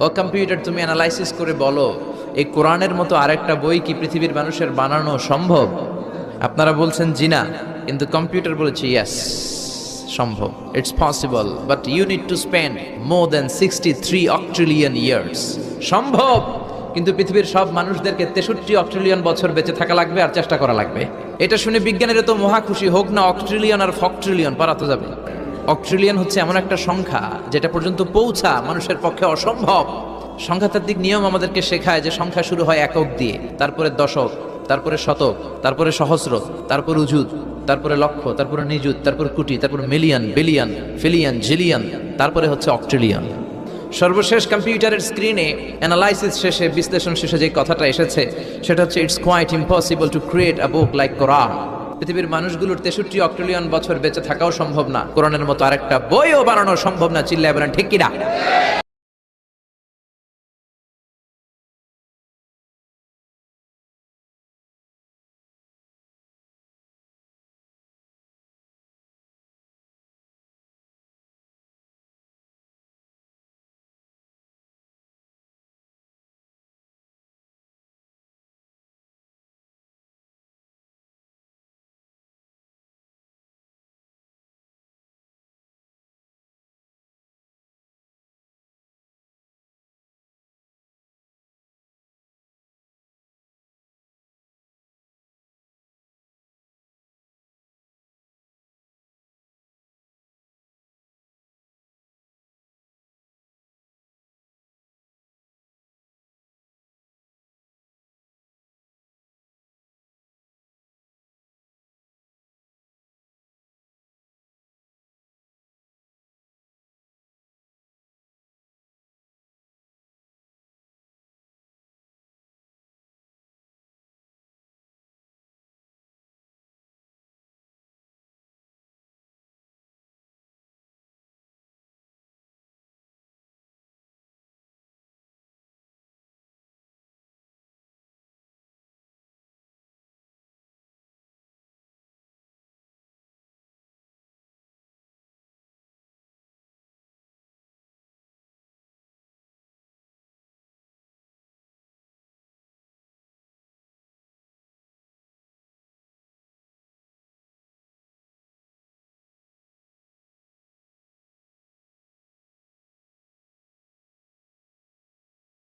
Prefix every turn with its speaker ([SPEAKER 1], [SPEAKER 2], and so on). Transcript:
[SPEAKER 1] ও computer, তুমি analysis করে বলো এই কোরআনের মতো আরেকটা বই কি পৃথিবীর মানুষের বানানো সম্ভব? আপনারা বলছেন জি না, কিন্তু কম্পিউটার বলেছে ইয়েস, সম্ভব, it's possible, but you need to spend more than 63 octillion years. সম্ভব, কিন্তু পৃথিবীর সব মানুষদেরকে 63 অক্ট্রিলিয়ন বছর বেঁচে থাকা লাগবে আর চেষ্টা করা লাগবে। এটা শুনে বিজ্ঞানীরা তো মহা খুশি, হোক না অক্ট্রিলিয়ন আর ফক্ট্রিলিয়ন, পারাতে যাবে। অক্ট্রিলিয়ন হচ্ছে এমন একটা সংখ্যা যেটা পর্যন্ত পৌঁছা মানুষের পক্ষে অসম্ভব। সংখ্যাতাত্ত্বিক নিয়ম আমাদেরকে শেখায় যে সংখ্যা শুরু হয় একক দিয়ে, তারপরে দশক, তারপরে শতক, তারপরে সহস্র, তারপরে উজুত, তারপরে লক্ষ, তারপরে নিযুত, তারপরে কোটি, তারপরে মিলিয়ন, বিলিয়ন, ফিলিয়ন, জিলিয়ন, তারপরে হচ্ছে অক্ট্রিলিয়ন। সর্বশেষ কম্পিউটারের স্ক্রিনে অ্যানালাইসিস শেষে, বিশ্লেষণ শেষে যে কথাটা এসেছে সেটা হচ্ছে it's quite impossible to create a book like Quran. পৃথিবীর মানুষগুলোর 63 অক্ট্রিলিয়ন বছর বেঁচে থাকাও সম্ভব না, কোরআনের মতো আরেকটা বইও বানানো সম্ভব না। চিল্লায় বলেন ঠিক কিনা?